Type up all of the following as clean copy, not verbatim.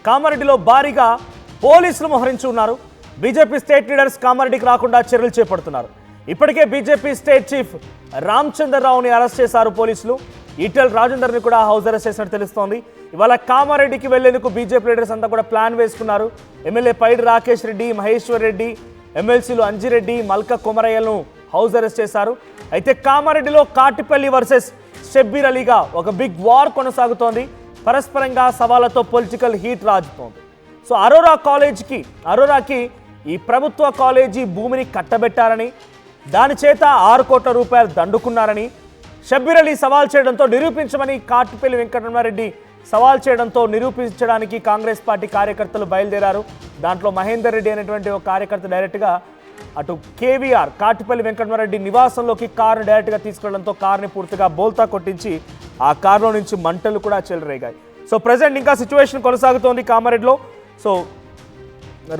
కామారెడ్డిలో భారీగా పోలీసులు మోహరించి ఉన్నారు. బీజేపీ స్టేట్ లీడర్స్ కామారెడ్డికి రాకుండా చర్యలు చేపడుతున్నారు. ఇప్పటికే బీజేపీ స్టేట్ చీఫ్ రామచంద్రరావుని అరెస్ట్ చేశారు పోలీసులు. ఈటెల రాజేందర్ని కూడా హౌస్ అరెస్ట్ చేసినట్టు తెలుస్తోంది. ఇవాళ కామారెడ్డికి వెళ్లేందుకు బీజేపీ లీడర్స్ అంతా కూడా ప్లాన్ వేసుకున్నారు. ఎమ్మెల్యే పైడి రాకేష్ రెడ్డి, మహేశ్వర్ రెడ్డి, ఎమ్మెల్సీలు అంజిరెడ్డి, మల్క కొమరయ్యలను హౌస్ అరెస్ట్ చేశారు. అయితే కామారెడ్డిలో కాటిపల్లి వర్సెస్ షబ్బీర్ అలీగా ఒక బిగ్ వార్ కొనసాగుతోంది. పరస్పరంగా సవాళ్లతో పొలిటికల్ హీట్ రాజుతోంది. సో అరోరాకి ఈ ప్రభుత్వ కాలేజీ భూమిని కట్టబెట్టారని, దాని చేత 6 కోట్ల రూపాయలు దండుకున్నారని షబ్బీర్ అలీ సవాల్ చేయడంతో నిరూపించమని కాటిపల్లి వెంకటరమణారెడ్డి సవాల్ చేయడంతో నిరూపించడానికి కాంగ్రెస్ పార్టీ కార్యకర్తలు బయలుదేరారు. దాంట్లో మహేందర్ రెడ్డి అనేటువంటి ఒక కార్యకర్త డైరెక్ట్గా అటు కేవీఆర్ కాటిపల్లి వెంకటరమణారెడ్డి నివాసంలోకి కారును డైరెక్ట్గా తీసుకెళ్లడంతో కారుని పూర్తిగా బోల్తా కొట్టించి ఆ కారులో నుంచి మంటలు కూడా చెలరేగాయి. సో ప్రజెంట్ ఇంకా సిచ్యువేషన్ కొనసాగుతోంది కామారెడ్డిలో. సో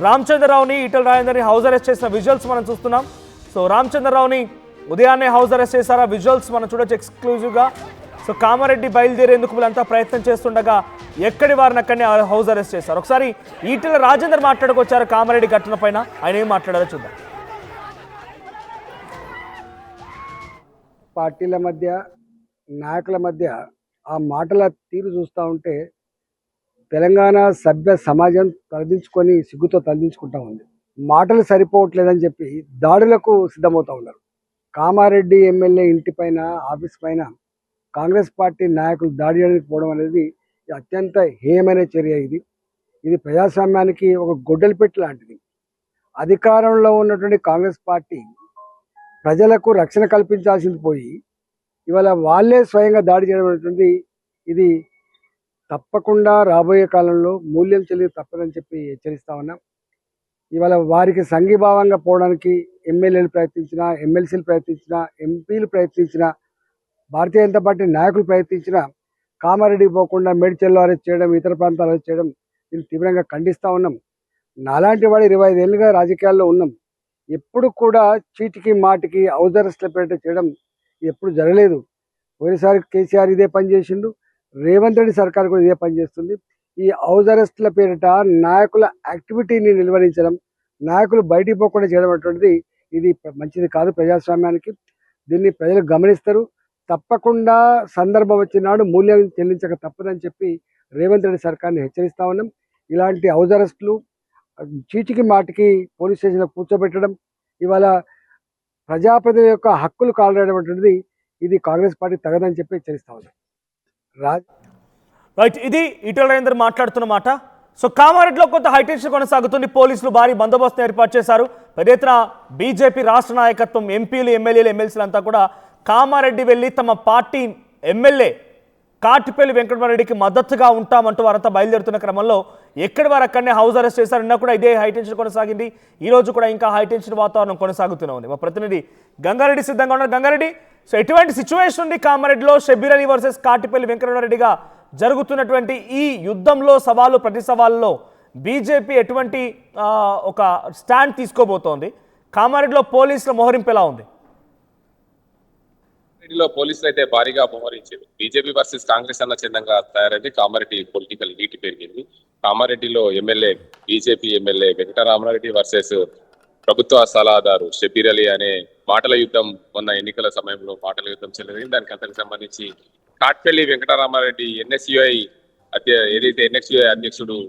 రామచంద్రరావుని, ఈటెల రాజేందర్ని హౌస్ అరెస్ట్ చేసిన విజువల్స్ మనం చూస్తున్నాం. సో రామచంద్రరావుని ఉదయాన్నే హౌస్ అరెస్ట్ చేశారా, విజువల్స్ మనం చూడొచ్చు ఎక్స్క్లూజివ్గా. సో కామారెడ్డి బయలుదేరేందుకు వీళ్ళంతా ప్రయత్నం చేస్తుండగా ఎక్కడి వారిని అక్కడనే హౌస్ అరెస్ట్ చేశారు. ఒకసారి ఈటెల రాజేందర్ మాట్లాడుకొచ్చారు కామారెడ్డి ఘటన పైన, ఆయన ఏం మాట్లాడారో చూద్దాం. పార్టీల మధ్య, నాయకుల మధ్య ఆ మాటల తీరు చూస్తూ ఉంటే తెలంగాణ సభ్య సమాజం తలదించుకొని సిగ్గుతో తలదించుకుంటా ఉంది. మాటలు సరిపోవట్లేదని చెప్పి దాడులకు సిద్ధమవుతూ ఉన్నారు. కామారెడ్డి ఎమ్మెల్యే ఇంటి పైన, ఆఫీస్ పైన కాంగ్రెస్ పార్టీ నాయకులు దాడి చేయడానికి పోవడం అనేది అత్యంత హేయమైన చర్య. ఇది ప్రజాస్వామ్యానికి ఒక గొడ్డలిపెట్టు లాంటిది. అధికారంలో ఉన్నటువంటి కాంగ్రెస్ పార్టీ ప్రజలకు రక్షణ కల్పించాల్సింది పోయి ఇవాళ వాళ్ళే స్వయంగా దాడి చేయడం అనేటువంటి ఇది తప్పకుండా రాబోయే కాలంలో మూల్యం చెల్లి తప్పదని చెప్పి హెచ్చరిస్తా ఉన్నాం. ఇవాళ వారికి సంఘీభావంగా పోవడానికి ఎమ్మెల్యేలు ప్రయత్నించినా, ఎమ్మెల్సీలు ప్రయత్నించినా, ఎంపీలు ప్రయత్నించినా, భారతీయ జనతా పార్టీ నాయకులు ప్రయత్నించినా కామారెడ్డికి పోకుండా మేడ్చల్లో అరెస్ట్ చేయడం, ఇతర ప్రాంతాలు అరెస్ట్ చేయడం దీన్ని తీవ్రంగా ఖండిస్తూ ఉన్నాం. నాలాంటి వాడు 25 ఏళ్ళుగా రాజకీయాల్లో ఉన్నాం. ఎప్పుడు కూడా చీటికి మాటికి హౌస్ అరెస్ట్ల పేరిట చేయడం ఎప్పుడు జరగలేదు. పోయినసారి కేసీఆర్ ఇదే పని చేసిండు, రేవంత్ రెడ్డి సర్కార్ కూడా ఇదే పని చేస్తుంది. ఈ హౌస్ అరెస్ట్ల పేరిట నాయకుల యాక్టివిటీని నిలువరించడం, నాయకులు బయటికి పోకుండా చేయడం అటువంటిది ఇది మంచిది కాదు ప్రజాస్వామ్యానికి. దీన్ని ప్రజలు గమనిస్తారు. తప్పకుండా సందర్భం వచ్చినాడు మూల్యం చెల్లించక తప్పదని చెప్పి రేవంత్ రెడ్డి సర్కార్ని హెచ్చరిస్తా ఉన్నాం. ఇలాంటి హౌస్ అరెస్టులు, చీటికి మాటికి పోలీస్ స్టేషన్లో కూర్చోబెట్టడం, ఇవాళ ప్రజాప్రతినిధుల యొక్క హక్కులు కాలరాయడం అటువంటిది ఇది కాంగ్రెస్ పార్టీ తగదని చెప్పి హెచ్చరిస్తా ఉన్నాం. రైట్, ఇది ఈటెల రాజేందర్ మాట్లాడుతున్న మాట. సో కామారెడ్డిలో కొంత హైటెన్షన్ కొనసాగుతుంది. పోలీసులు భారీ బందోబస్తు ఏర్పాటు చేశారు. పెద్ద ఎత్తున బీజేపీ రాష్ట్ర నాయకత్వం, ఎంపీలు, ఎమ్మెల్యేలు, ఎమ్మెల్సీలు అంతా కూడా కామారెడ్డి వెళ్ళి తమ పార్టీ ఎమ్మెల్యే కాటిపల్లి వెంకటరమణారెడ్డికి మద్దతుగా ఉంటామంటూ వారంతా బయలుదేరుతున్న క్రమంలో ఎక్కడి వారు అక్కడనే హౌస్ అరెస్ట్ చేశారు. నిన్న కూడా ఇదే హైటెన్షన్ కొనసాగింది. ఈ రోజు కూడా ఇంకా హైటెన్షన్ వాతావరణం కొనసాగుతూనే ఉంది. మా ప్రతినిధి గంగారెడ్డి సిద్ధంగా ఉన్నారు. గంగారెడ్డి, సో ఎటువంటి సిచ్యువేషన్ ఉంది కామారెడ్డిలో షబ్బీర్ అలీ వర్సెస్ కాటిపల్లి వెంకటరమణారెడ్డిగా జరుగుతున్నటువంటి ఈ యుద్ధంలో, సవాలు ప్రతి సవాల్లో బీజేపీ ఎటువంటి ఒక స్టాండ్ తీసుకోబోతోంది? కామారెడ్డిలో పోలీసుల మోహరింపు ఎలా ఉంది? లో పోలీసులు అయితే భారీగా మోహరించారు. బీజేపీ వర్సెస్ కాంగ్రెస్ అన్న చిన్నంగా తయారైంది. కామారెడ్డి పొలిటికల్ హీట్ పెరిగింది. కామారెడ్డిలో బీజేపీ ఎమ్మెల్యే వెంకటరమణారెడ్డి వర్సెస్ ప్రభుత్వ సలహాదారు షబ్బీర్ అలీ అనే మాటల యుద్ధం మొన్న ఎన్నికల సమయంలో మాటల యుద్ధం చెల్లరింది. దానికి అంతకు సంబంధించి కాట్పల్లి వెంకటరమణారెడ్డి ఏదైతే ఎన్ఎస్యుఐ అధ్యక్షుడు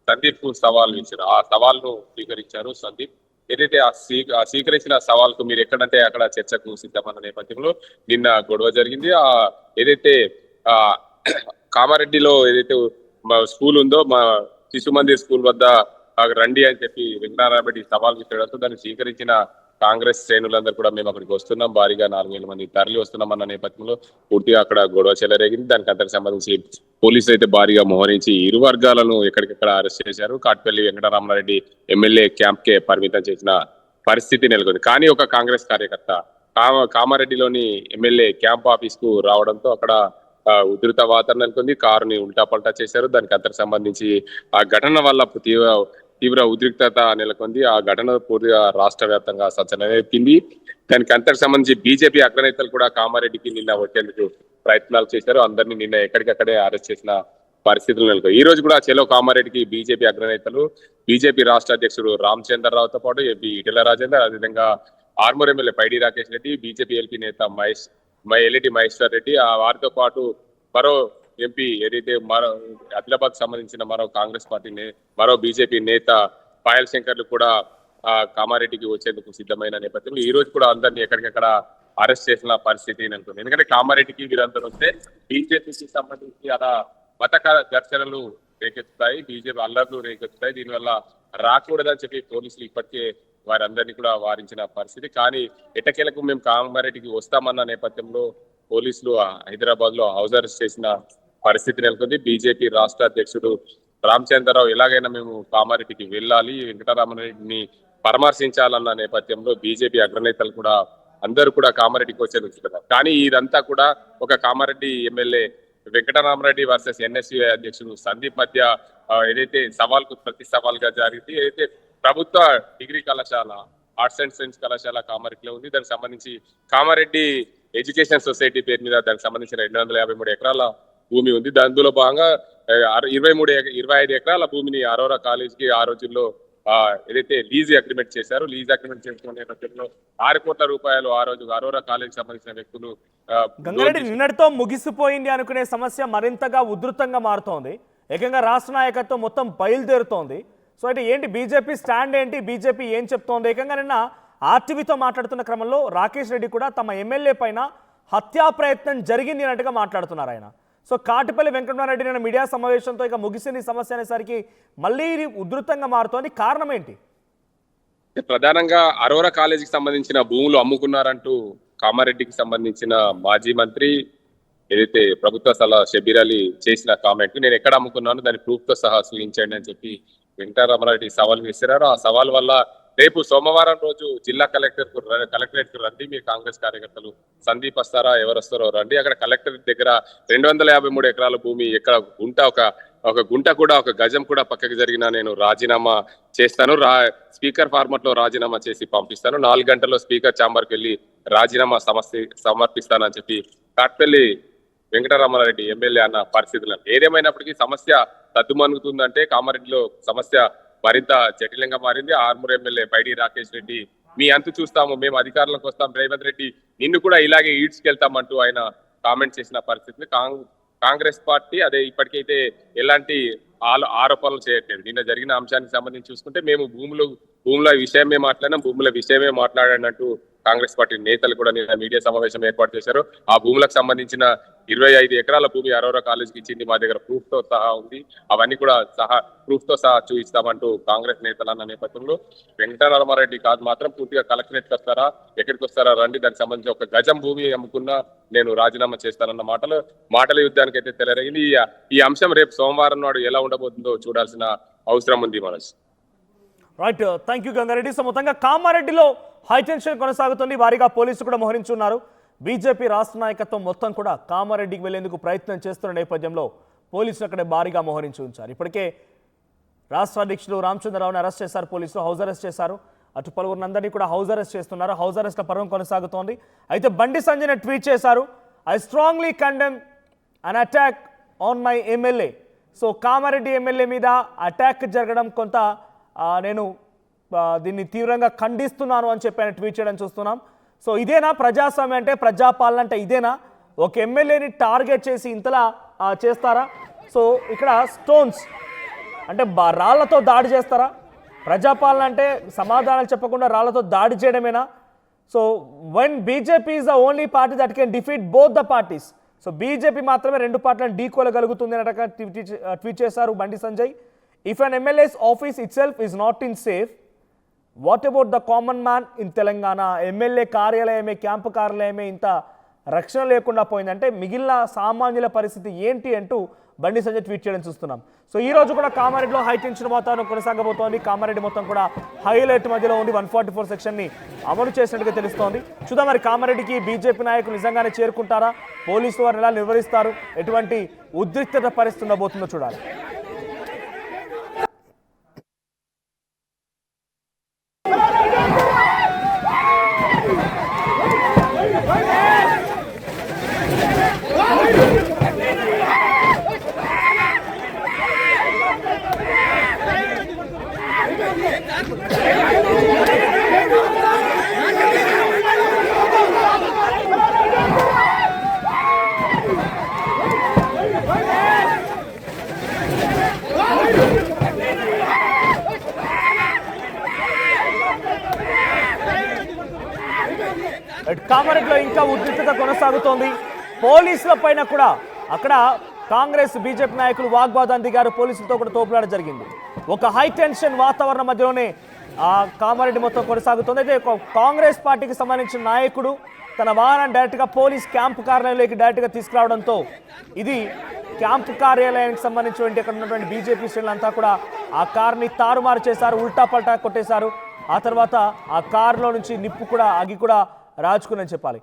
సందీప్ కు సవాల్ ఇచ్చారు. ఆ సవాల్ను స్వీకరించారు సందీప్. ఏదైతే స్వీకరించిన సవాల్కు మీరు ఎక్కడంటే అక్కడ చర్చకు సిద్ధమన్న నేపథ్యంలో నిన్న గొడవ జరిగింది. ఏదైతే కామారెడ్డిలో ఏదైతే స్కూల్ ఉందో, మా శిశు మందిర్ స్కూల్ వద్ద రండి అని చెప్పి వెంకటరమణారెడ్డి సవాల్ విసరడంతో దాన్ని స్వీకరించిన కాంగ్రెస్ శ్రేణులందరూ కూడా మేము అక్కడికి వస్తున్నాం, భారీగా 4,000 మంది తరలి వస్తున్నాం అన్న నేపథ్యంలో పూర్తిగా అక్కడ గొడవ చెలరేగింది. దానికి అంతకు సంబంధించి పోలీసులు అయితే భారీగా మోహరించి ఇరు వర్గాలను ఎక్కడికెక్కడ అరెస్ట్ చేశారు. కాట్పల్లి వెంకటరమణారెడ్డి ఎమ్మెల్యే క్యాంప్ కే పరిమితం చేసిన పరిస్థితి నెలకొంది. కానీ ఒక కాంగ్రెస్ కార్యకర్త కామారెడ్డిలోని ఎమ్మెల్యే క్యాంప్ ఆఫీస్ కు రావడంతో అక్కడ ఉధృత వాతావరణం నెలకొంది. కారుని ఉల్టా పల్టా చేశారు. దానికి అంతకు సంబంధించి ఆ ఘటన వల్ల తీవ్ర ఉద్రిక్తత నెలకొంది. ఆ ఘటన పూర్తిగా రాష్ట్ర వ్యాప్తంగా సంచలనమేపింది. దానికి అంతకు సంబంధించి బీజేపీ అగ్రనేతలు కూడా కామారెడ్డికి నిన్న వచ్చేందుకు ప్రయత్నాలు చేశారు. అందరినీ నిన్న ఎక్కడికక్కడే అరెస్ట్ చేసిన పరిస్థితులు నెలకొన్నాయి. ఈ రోజు కూడా చెలో కామారెడ్డికి బీజేపీ అగ్రనేతలు, బీజేపీ రాష్ట్ర అధ్యక్షుడు రామచంద్రరావుతో పాటు ఎంపీ ఈటెల రాజేందర్, అదేవిధంగా ఆర్మూర్ ఎమ్మెల్యే పైడి రాకేష్ రెడ్డి, బీజేపీ ఎల్పీ నేత ఎల్ఈడి మహేశ్వర్ రెడ్డి, వారితో పాటు మరో ఎంపీ ఏదైతే మరో ఆదిలాబాద్ సంబంధించిన మరో కాంగ్రెస్ పార్టీ మరో బీజేపీ నేత పాయల్ శంకర్లు కూడా కామారెడ్డికి వచ్చేందుకు సిద్ధమైన నేపథ్యంలో ఈ రోజు కూడా అందరినీ ఎక్కడికక్కడ అరెస్ట్ చేసిన పరిస్థితి నెలకొంది. ఎందుకంటే కామారెడ్డికి వీరందరూ వస్తే బీజేపీకి సంబంధించి అలా మత ఘర్షణలు రేకెత్తుతాయి, బీజేపీ అల్లర్లు రేకెత్తుతాయి. దీనివల్ల రాకూడదని చెప్పి పోలీసులు ఇప్పటికే వారందరినీ కూడా వారించిన పరిస్థితి. కానీ ఎట్టకేలకు మేము కామారెడ్డికి వస్తామన్న నేపథ్యంలో పోలీసులు హైదరాబాద్ లో హౌస్ అరెస్ట్ చేసిన పరిస్థితి నెలకొంది. బీజేపీ రాష్ట్ర అధ్యక్షుడు రామచంద్రరావు ఎలాగైనా మేము కామారెడ్డికి వెళ్ళాలి, వెంకటరామరెడ్డిని పరామర్శించాలన్న నేపథ్యంలో బీజేపీ అగ్రనేతలు కూడా అందరూ కూడా కామారెడ్డికి వచ్చేందుకు చూస్తున్నారు. కానీ ఇదంతా కూడా ఒక Kamareddy MLA Venkataramareddy versus NSU అధ్యక్షుడు సందీప్ మధ్య ఏదైతే సవాల్కు ప్రతి సవాల్గా జరిగింది. ఏదైతే ప్రభుత్వ డిగ్రీ కళాశాల ఆర్ట్స్ అండ్ సైన్స్ కళాశాల కామారెడ్డిలో ఉంది, దానికి సంబంధించి కామారెడ్డి ఎడ్యుకేషన్ సొసైటీ పేరు మీద దానికి సంబంధించిన 253 ఎకరాల భూమి ఉంది. అందులో భాగంగా 25 ఎకరాల భూమిని అరోరా కాలేజ్ కి ఆ రోజుల్లో ఏదైతే లీజ్ అగ్రిమెంట్ చేశారో, లీజ్ అగ్రిమెంట్ చేసుకునే నేపథ్యంలో 6 కోట్ల రూపాయలు ఆ రోజు అరోరా కాలేజ్ సంబంధించిన వ్యక్తులు గంగారెడ్డి నిన్నటితో ముగిసిపోయింది అనుకునే సమస్య మరింతగా ఉధృతంగా మారుతోంది. ఏకంగా రాష్ట్ర నాయకత్వం మొత్తం బయలుదేరుతోంది. సో అంటే ఏంటి బీజేపీ స్టాండ్ ఏంటి, బీజేపీ ఏం చెప్తోంది? ఏకంగా నిన్న ఆర్టీవీతో మాట్లాడుతున్న క్రమంలో రాకేష్ రెడ్డి కూడా తమ ఎమ్మెల్యే పైన హత్యా ప్రయత్నం జరిగింది అన్నట్టుగా మాట్లాడుతున్నారు ఆయన. సో కాటిపల్లి వెంకటరామరెడ్డి నిన్న మీడియా సమావేశంతో ఇక ముగిసింది సమస్య అనేసరికి మళ్ళీ ఇది ఉధృతంగా మారుతోంది. కారణం ఏంటి? ప్రధానంగా అరోరా కాలేజీకి సంబంధించిన భూములు అమ్ముకున్నారంటూ కామారెడ్డికి సంబంధించిన మాజీ మంత్రి ఏదైతే ప్రభుత్వ సలహా షబీర్ అలీ చేసిన కామెంట్, నేను ఎక్కడ అమ్ముకున్నాను దాని ప్రూఫ్ తో సహా చూపించండి అని చెప్పి వెంకటరామరెడ్డి సవాల్ విసిరారు. ఆ సవాల్ వల్ల రేపు సోమవారం రోజు జిల్లా కలెక్టరేట్ కు రండి, మీరు కాంగ్రెస్ కార్యకర్తలు సందీప్ వస్తారా, ఎవరు వస్తారో రండి. అక్కడ కలెక్టరేట్ దగ్గర 253 ఎకరాల భూమి ఎక్కడ ఒక గుంట కూడా ఒక గజం కూడా పక్కకి జరిగినా నేను రాజీనామా చేస్తాను, స్పీకర్ ఫార్మట్ లో రాజీనామా చేసి పంపిస్తాను, 4 గంటల్లో స్పీకర్ ఛాంబర్కి వెళ్ళి రాజీనామా సమర్పిస్తానని చెప్పి కాట్పల్లి వెంకటరామారెడ్డి ఎమ్మెల్యే అన్న పరిస్థితులను. ఏదేమైనప్పటికీ సమస్య సద్దుమణుగుతుందంటే కామారెడ్డిలో సమస్య మరింత జటిలంగా మారింది. ఆర్మూర్ ఎమ్మెల్యే పైడి రాకేష్ రెడ్డి మీ అంతు చూస్తాము, మేము అధికారంలోకి వస్తాం, రేవంత్ రెడ్డి నిన్ను కూడా ఇలాగే ఈడ్చుకెళ్తామంటూ ఆయన కామెంట్ చేసిన పరిస్థితి. కాంగ్రెస్ పార్టీ అదే ఇప్పటికైతే ఎలాంటి ఆరోపణలు చేయట్లేదు. నిన్న జరిగిన అంశానికి సంబంధించి చూసుకుంటే మేము భూముల విషయమే మాట్లాడినట్టు కాంగ్రెస్ పార్టీ నేతలు కూడా నిన్న మీడియా సమావేశం ఏర్పాటు చేశారు. ఆ భూములకు సంబంధించిన 25 ఎకరాల భూమి అరోరా కాలేజీకి ఇచ్చింది, మా దగ్గర ప్రూఫ్ తో సహా ఉంది, అవన్నీ కూడా ప్రూఫ్ తో సహా చూపిస్తామంటూ కాంగ్రెస్ నేతలు అన్న నేపథ్యంలో వెంకటరామారెడ్డి కాదు మాత్రం పూర్తిగా కలెక్టరేట్కి వస్తారా, ఎక్కడికి వస్తారా రండి, దానికి సంబంధించి ఒక గజం భూమి అమ్ముకున్నా నేను రాజీనామా చేస్తానన్న మాటల యుద్ధానికి అయితే తెలరగింది. ఈ అంశం రేపు సోమవారం నాడు ఎలా ఉండబోతుందో చూడాల్సిన అవసరం ఉంది. మనస్ right, thank you Gangareddy. So మొత్తంగా కామారెడ్డిలో హైటెన్షన్ కొనసాగుతుంది, వారిగా పోలీసులు కూడా మోహరించున్నారు. బీజేపీ రాష్ట్ర నాయకత్వం మొత్తం కూడా కామారెడ్డికి వెళ్లేందుకు ప్రయత్నం చేస్తున్న నేపథ్యంలో పోలీసులు అక్కడే భారీగా మోహరించి ఉంచారు. ఇప్పటికే రాష్ట్ర అధ్యక్షుడు రామచంద్రరావుని అరెస్ట్ చేశారు పోలీసులు, హౌస్ అరెస్ట్ చేశారు. అటు పలువురినందరినీ కూడా హౌస్ అరెస్ట్ చేస్తున్నారు. హౌస్ అరెస్ట్ల పర్వం కొనసాగుతోంది. అయితే బండి సంజయ్ ట్వీట్ చేశారు, I strongly condemn an attack on my MLA. So Kamareddy MLA మీద అటాక్ జరగడం కొంత నేను దీన్ని తీవ్రంగా ఖండిస్తున్నాను అని చెప్పి ఆయన ట్వీట్ చేయడం చూస్తున్నాం. సో ఇదేనా ప్రజాస్వామ్యం అంటే, ప్రజాపాలన అంటే ఇదేనా? ఒక ఎమ్మెల్యేని టార్గెట్ చేసి ఇంతలా చేస్తారా? సో ఇక్కడ స్టోన్స్ అంటే రాళ్లతో దాడి చేస్తారా? ప్రజాపాలన అంటే సమాధానాలు చెప్పకుండా రాళ్లతో దాడి చేయడమేనా? So when BJP is the only party that can defeat both the parties. So BJP మాత్రమే 2 పార్టీలను ఢీకోలగలుగుతుంది అన్నట్టుగా ట్వీట్ చేశారు Bandi Sanjay. If an MLAs office itself is not in safe, what about the common man in Telangana? MLA కార్యాలయమే, camp కార్యాలయమే ఇంత రక్షణ లేకుండా పోయిందంటే మిగిలిన సామాన్యుల పరిస్థితి ఏంటి అంటూ బండి సంజయ్ ట్వీట్ చేయడం చూస్తున్నాం. సో ఈ రోజు కూడా కామారెడ్డిలో హైటెన్షన్ వాతావరణం కొనసాగబోతోంది. కామారెడ్డి మొత్తం కూడా హైలైట్ మధ్యలో ఉండి 144 సెక్షన్ని అమలు చేసినట్టుగా తెలుస్తోంది. చూద్దాం మరి కామారెడ్డికి బీజేపీ నాయకులు నిజంగానే చేరుకుంటారా, పోలీసులు వారిని ఎలా నిర్వహిస్తారు, ఎటువంటి ఉద్రిక్తత పరిస్థితి ఉండబోతుందో చూడాలి. కామారెడ్డిలో ఇంకా ఉద్రిక్తత కొనసాగుతోంది. పోలీసుల పైన కూడా అక్కడ కాంగ్రెస్ బీజేపీ నాయకులు వాగ్వాదం దిగారు. పోలీసులతో కూడా తోపులాట జరిగింది. ఒక హై టెన్షన్ వాతావరణం మధ్యలోనే ఆ కామారెడ్డి మొత్తం కొనసాగుతుంది. అయితే కాంగ్రెస్ పార్టీకి సంబంధించిన నాయకుడు తన వాహనం డైరెక్ట్గా పోలీస్ క్యాంపు కార్యాలయంలోకి డైరెక్ట్గా తీసుకురావడంతో ఇది క్యాంపు కార్యాలయానికి సంబంధించినటువంటి అక్కడ ఉన్నటువంటి బీజేపీ శ్రేణులంతా కూడా ఆ కార్ని తారుమారు చేశారు, ఉల్టా పల్టా కొట్టేశారు. ఆ తర్వాత ఆ కారులో నుంచి నిప్పు కూడా అగి కూడా రాజుకుందని చెప్పాలి.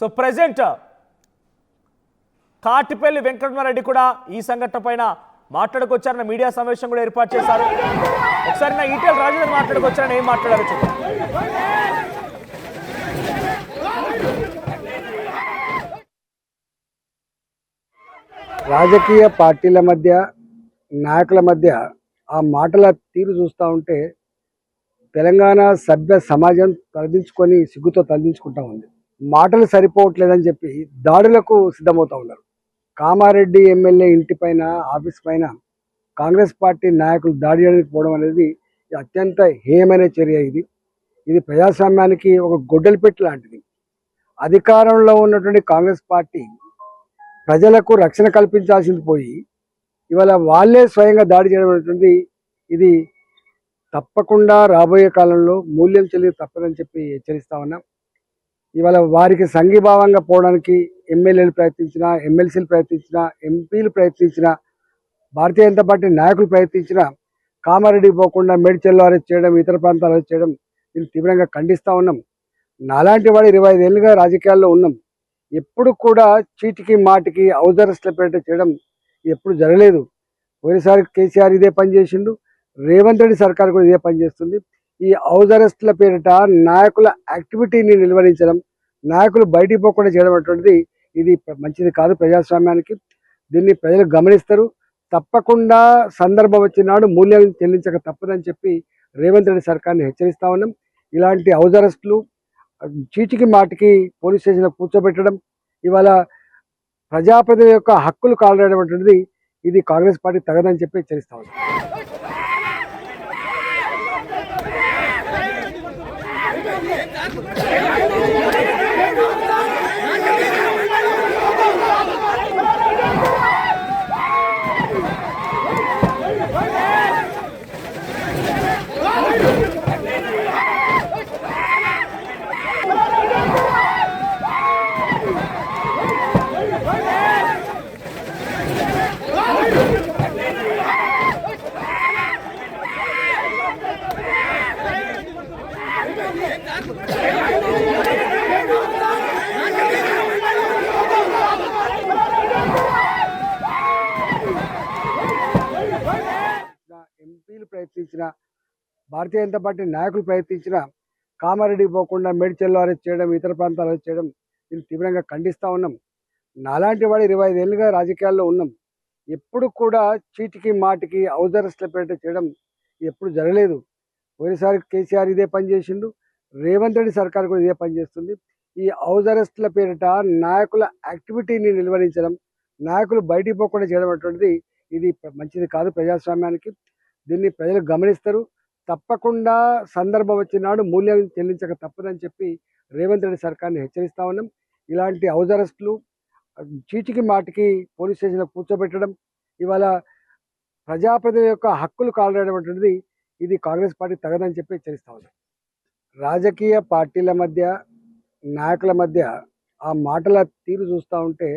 సో ప్రెజెంట్ కాటిపల్లి వెంకటరామరెడ్డి కూడా ఈ సంఘటన పైన మాట్లాడుకొచ్చారన్న మీడియా సమావేశం కూడా ఏర్పాటు చేశారు. ఒకసారి నా ఈటెల రాజేందర్ మాట్లాడుకొచ్చారని ఏం మాట్లాడారు చూద్దాం. రాజకీయ పార్టీల మధ్య నాయకుల మధ్య ఆ మాటల తీరు చూస్తూ ఉంటే తెలంగాణ సభ్య సమాజం తలదించుకొని సిగ్గుతో తలదించుకుంటా ఉంది. మాటలు సరిపోవట్లేదని చెప్పి దాడులకు సిద్ధమవుతా ఉన్నారు. కామారెడ్డి ఎమ్మెల్యే ఇంటి పైన, ఆఫీస్ పైన కాంగ్రెస్ పార్టీ నాయకులు దాడి చేయడానికి పోవడం అనేది అత్యంత హేయమైన చర్య. ఇది ప్రజాస్వామ్యానికి ఒక గొడ్డలి పెట్టి లాంటిది. అధికారంలో ఉన్నటువంటి కాంగ్రెస్ పార్టీ ప్రజలకు రక్షణ కల్పించాల్సింది పోయి ఇవాళ వాళ్ళే స్వయంగా దాడి చేయడం అనేటువంటి ఇది తప్పకుండా రాబోయే కాలంలో మూల్యం చెల్లి తప్పదని చెప్పి హెచ్చరిస్తా ఉన్నాం. ఇవాళ వారికి సంఘీభావంగా పోవడానికి ఎమ్మెల్యేలు ప్రయత్నించినా, ఎమ్మెల్సీలు ప్రయత్నించినా, ఎంపీలు ప్రయత్నించినా, భారతీయ జనతా పార్టీ నాయకులు ప్రయత్నించినా కామారెడ్డి పోకుండా మేడ్చల్లో అరెస్ట్ చేయడం, ఇతర ప్రాంతాలు అరెస్ట్ చేయడం దీన్ని తీవ్రంగా ఖండిస్తూ ఉన్నాం. నాలాంటి వాడు 25 ఏళ్ళుగా రాజకీయాల్లో ఉన్నాం. ఎప్పుడు కూడా చీటికి మాటికి హౌస్ అరెస్ట్ల పేరిట చేయడం ఎప్పుడు జరగలేదు. పోయినసారి కేసీఆర్ ఇదే పని చేసిండు, రేవంత్ రెడ్డి సర్కార్ కూడా ఇదే పని చేస్తుంది. ఈ హౌస్ అరెస్ట్ల పేరిట నాయకుల యాక్టివిటీని నిలువరించడం, నాయకులు బయటికి పోకుండా చేయడం అటువంటిది ఇది మంచిది కాదు ప్రజాస్వామ్యానికి. దీన్ని ప్రజలు గమనిస్తారు. తప్పకుండా సందర్భం వచ్చినాడు మూల్యం చెల్లించక తప్పదని చెప్పి రేవంత్ రెడ్డి సర్కార్ని హెచ్చరిస్తా ఉన్నాం. ఇలాంటి హౌస్ అరెస్టులు, చీటికి మాటికి పోలీస్ స్టేషన్లో కూర్చోబెట్టడం, ఇవాళ ప్రజాప్రతినిధుల యొక్క హక్కులు కాలరాయడం అటువంటిది ఇది కాంగ్రెస్ పార్టీ తగదని చెప్పి హెచ్చరిస్తా ఉన్నాం. ఎంపీలు ప్రయత్నించిన, భారతీయ జనతా పార్టీ నాయకులు ప్రయత్నించిన కామారెడ్డి పోకుండా మేడ్చల్లో అరెస్ట్ చేయడం, ఇతర ప్రాంతాలు అరెస్ట్ చేయడం దీన్ని తీవ్రంగా ఖండిస్తూ ఉన్నాం. నాలాంటి వాడు 25 ఏళ్ళుగా రాజకీయాల్లో ఉన్నాం. ఎప్పుడు కూడా చీటికి మాటికి హౌస్ అరెస్ట్ల పేరిట చేయడం ఎప్పుడు జరగలేదు. పోయినసారి కేసీఆర్ ఇదే పని చేసిండు, రేవంత్ రెడ్డి సర్కార్ కూడా ఇదే పని చేస్తుంది. ఈ హౌస్ అరెస్ట్ల పేరిట నాయకుల యాక్టివిటీని నిలువరించడం, నాయకులు బయటికి పోకుండా చేయడం అటువంటిది ఇది మంచిది కాదు ప్రజాస్వామ్యానికి. దీన్ని ప్రజలు గమనిస్తారు. తప్పకుండా సందర్భం వచ్చినాడు మూల్యం చెల్లించక తప్పదని చెప్పి రేవంత్ రెడ్డి సర్కార్ని హెచ్చరిస్తా ఉన్నాం. ఇలాంటి హౌస్ అరెస్టులు, చీటికి మాటికి పోలీస్ స్టేషన్లో కూర్చోబెట్టడం, ఇవాళ ప్రజాప్రతినిధుల యొక్క హక్కులు కాలరాయడం అటువంటిది ఇది కాంగ్రెస్ పార్టీ తగదని చెప్పి హెచ్చరిస్తా ఉన్నాం. రాజకీయ పార్టీల మధ్య నాయకుల మధ్య ఆ మాటల తీరు చూస్తూ ఉంటే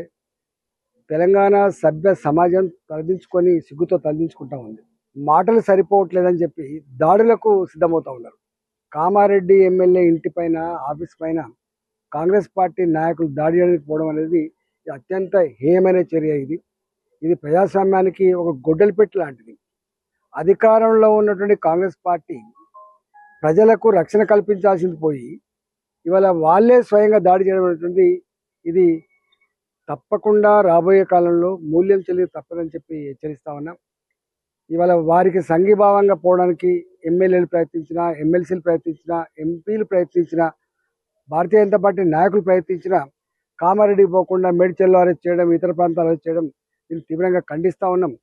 తెలంగాణ సభ్య సమాజం తలదించుకొని సిగ్గుతో తలదించుకుంటా ఉంది. మాటలు సరిపోవట్లేదని చెప్పి దాడులకు సిద్ధమవుతా ఉన్నారు. కామారెడ్డి ఎమ్మెల్యే ఇంటి పైన, ఆఫీస్ పైన కాంగ్రెస్ పార్టీ నాయకులు దాడి చేయడానికి పోవడం అనేది అత్యంత హేయమైన చర్య. ఇది ప్రజాస్వామ్యానికి ఒక గొడ్డలి పెట్టి లాంటిది. అధికారంలో ఉన్నటువంటి కాంగ్రెస్ పార్టీ ప్రజలకు రక్షణ కల్పించాల్సింది పోయి ఇవాళ వాళ్ళే స్వయంగా దాడి చేయడం అనేటువంటి ఇది తప్పకుండా రాబోయే కాలంలో మూల్యం చెల్లి తప్పదని చెప్పి హెచ్చరిస్తా ఉన్నాం. ఇవాళ వారికి సంఘీభావంగా పోవడానికి ఎమ్మెల్యేలు ప్రయత్నించినా, ఎమ్మెల్సీలు ప్రయత్నించినా, ఎంపీలు ప్రయత్నించినా, భారతీయ జనతా పార్టీ నాయకులు ప్రయత్నించినా కామారెడ్డి పోకుండా మేడ్చల్లో అరెస్ట్ చేయడం, ఇతర ప్రాంతాలు అరెస్ట్ చేయడం దీన్ని తీవ్రంగా ఖండిస్తూ ఉన్నాం.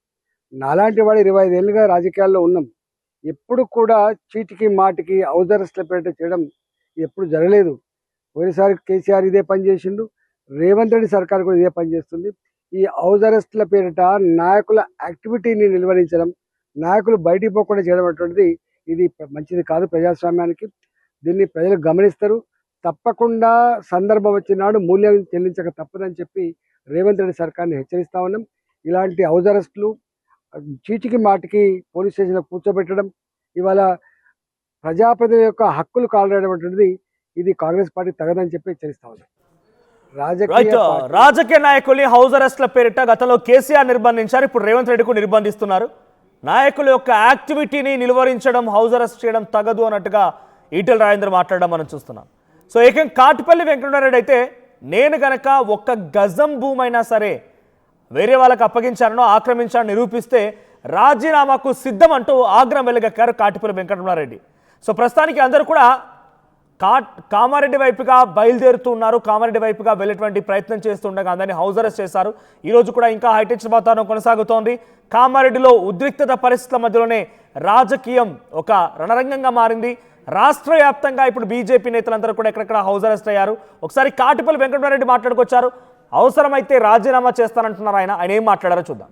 నాలాంటి వాడు 25 ఏళ్ళుగా రాజకీయాల్లో ఉన్నాం. ఎప్పుడు కూడా చీటికి మాటికి హౌస్ అరెస్ట్ల పేరిట చేయడం ఎప్పుడు జరగలేదు. పోయినసారి కేసీఆర్ ఇదే పని చేసిండు, రేవంత్ రెడ్డి సర్కార్ కూడా ఇదే పని చేస్తుంది. ఈ హౌస్ అరెస్ట్ల పేరిట నాయకుల యాక్టివిటీని నిలువరించడం, నాయకులు బయటికి పోకుండా చేయడం అటువంటిది ఇది మంచిది కాదు ప్రజాస్వామ్యానికి. దీన్ని ప్రజలు గమనిస్తారు. తప్పకుండా సందర్భం వచ్చినాడు మూల్యం చెల్లించక తప్పదని చెప్పి రేవంత్ రెడ్డి సర్కార్ని హెచ్చరిస్తా ఉన్నాం. ఇలాంటి హౌస్ అరెస్టులు చీటికి మాటికి పోలీస్ స్టేషన్లో కూర్చోబెట్టడం, ఇవాళ ప్రజాప్రతినిధుల యొక్క హక్కులు కాలరాయడం అటువంటిది ఇది కాంగ్రెస్ పార్టీ తగదని చెప్పి హెచ్చరిస్తా ఉన్నాం. రాజకీయ నాయకుల్ని హౌస్ అరెస్ట్ల పేరిట గతంలో కేసీఆర్ నిర్బంధించారు, ఇప్పుడు రేవంత్ రెడ్డి కూడా నిర్బంధిస్తున్నారు. నాయకుల యొక్క యాక్టివిటీని నిలువరించడం, హౌస్ అరెస్ట్ చేయడం తగదు అన్నట్టుగా ఈటెల రాజేందర్ మాట్లాడడం మనం చూస్తున్నాం. సో ఏకం కాటిపల్లి వెంకటరెడ్డి అయితే నేను గనక ఒక్క గజం భూమి అయినా సరే వేరే వాళ్ళకి అప్పగించానో ఆక్రమించాలని నిరూపిస్తే రాజీనామాకు సిద్ధం అంటూ ఆగ్రహం వెలుగక్కారు కాటిపల్లి వెంకటరెడ్డి. సో ప్రస్తుతానికి అందరూ కూడా కామారెడ్డి వైపుగా బయలుదేరుతున్నారు, కామారెడ్డి వైపుగా వెళ్ళేటువంటి ప్రయత్నం చేస్తుండగా అందరినీ హౌస్ అరెస్ట్ చేశారు. ఈరోజు కూడా ఇంకా హైటెన్షన్ వాతావరణం కొనసాగుతోంది. కామారెడ్డిలో ఉద్రిక్తత పరిస్థితుల మధ్యలోనే రాజకీయం ఒక రణరంగంగా మారింది. రాష్ట్ర వ్యాప్తంగా ఇప్పుడు బీజేపీ నేతలందరూ కూడా ఎక్కడెక్కడ హౌస్ అరెస్ట్ అయ్యారు. ఒకసారి కాటిపల్లి వెంకటరెడ్డి మాట్లాడుకొచ్చారు. అవసరమైతే రాజీనామా చేస్తానంటున్నారు ఆయన ఏం మాట్లాడారో చూద్దాం.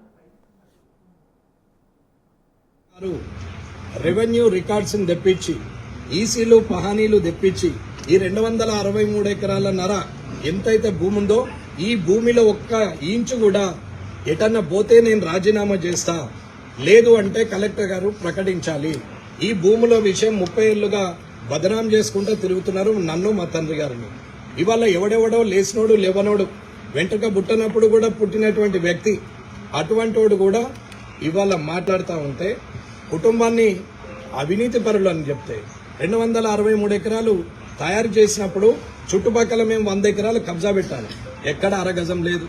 రెవెన్యూ రికార్డ్స్ తెప్పించి ఈసీలు పహానీలు తెప్పించి ఈ 263 ఎకరాల నర ఎంతైతే భూమి ఉందో ఈ భూమిలో ఒక్క ఇంచు కూడా ఎటన్నా పోతే నేను రాజీనామా చేస్తా, లేదు అంటే కలెక్టర్ గారు ప్రకటించాలి. ఈ భూముల విషయం 30 ఏళ్లుగా బదనాం చేసుకుంటూ తిరుగుతున్నారు నన్ను మా తండ్రి గారిని. ఇవాళ ఎవడెవడో లేచినోడు లేవనోడు వెంట్రుక పుట్టినప్పుడు కూడా పుట్టినటువంటి వ్యక్తి అటువంటి వాడు కూడా ఇవాళ మాట్లాడుతూ ఉంటే కుటుంబాన్ని అవినీతి పరులు అని చెప్తే 263 ఎకరాలు తయారు చేసినప్పుడు చుట్టుపక్కల మేము 100 ఎకరాలు కబ్జా పెట్టాలి, ఎక్కడ అరగజం లేదు.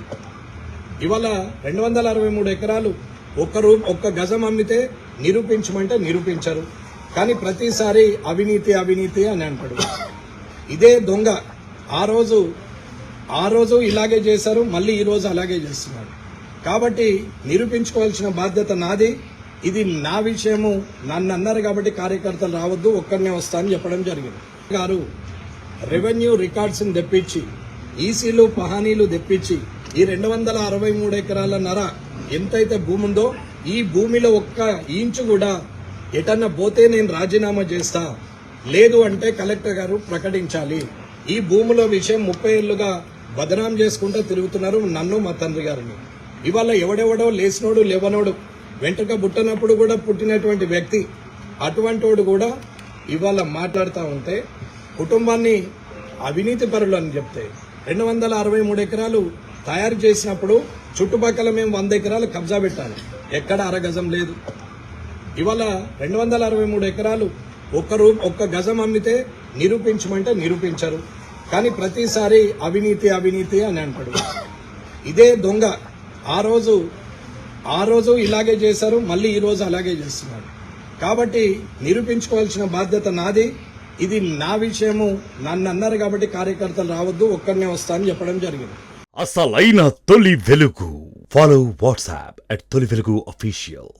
ఇవాళ 263 ఎకరాలు ఒక్క గజం అమ్మితే నిరూపించమంటే నిరూపించరు, కానీ ప్రతిసారి అవినీతి అవినీతి అని అంటాడు. ఇదే దొంగ ఆ రోజు ఇలాగే చేశారు, మళ్ళీ ఈ రోజు అలాగే చేస్తున్నారు. కాబట్టి నిరూపించుకోవాల్సిన బాధ్యత నాది. ఇది నా విషయము, నన్ను అన్నారు కాబట్టి కార్యకర్తలు రావద్దు, ఒక్కరినే వస్తా అని చెప్పడం జరిగింది. గారు రెవెన్యూ రికార్డ్స్ తెప్పించి ఈసీలు పహానీలు తెప్పించి ఈ 263 ఎకరాల నర ఎంతైతే భూమి ఉందో ఈ భూమిలో ఒక్క ఇంచు కూడా ఎటన్నా పోతే నేను రాజీనామా చేస్తా, లేదు అంటే కలెక్టర్ గారు ప్రకటించాలి. ఈ భూముల విషయం 30 ఏళ్లుగా బదనాం చేసుకుంటూ తిరుగుతున్నారు నన్ను మా తండ్రి గారిని. ఇవాళ ఎవడెవడో లేచినోడు లేవనోడు వెంట్రుక పుట్టినప్పుడు కూడా పుట్టినటువంటి వ్యక్తి అటువంటి వాడు కూడా ఇవాళ మాట్లాడుతూ ఉంటే కుటుంబాన్ని అవినీతి పరులు అని చెప్తే 263 ఎకరాలు తయారు చేసినప్పుడు చుట్టుపక్కల మేము 100 ఎకరాలు కబ్జా పెట్టాలి, ఎక్కడ అరగజం లేదు. ఇవాళ 263 ఎకరాలు ఒక్క గజం అమ్మితే నిరూపించమంటే నిరూపించరు, కానీ ప్రతిసారి అవినీతి అవినీతి అని అంటాడు. ఇదే దొంగ ఆ రోజు ఇలాగే చేశారు, మళ్ళీ ఈ రోజు అలాగే చేస్తున్నారు. కాబట్టి నిరూపించుకోవాల్సిన బాధ్యత నాది. ఇది నా విషయము, నన్ను అన్నారు కాబట్టి కార్యకర్తలు రావద్దు, ఒక్కరినే వస్తా అని చెప్పడం జరిగింది. అసలైన తొలి వెలుగు. ఫాలో వాట్సాప్ @తొలి వెలుగు అఫీషియల్.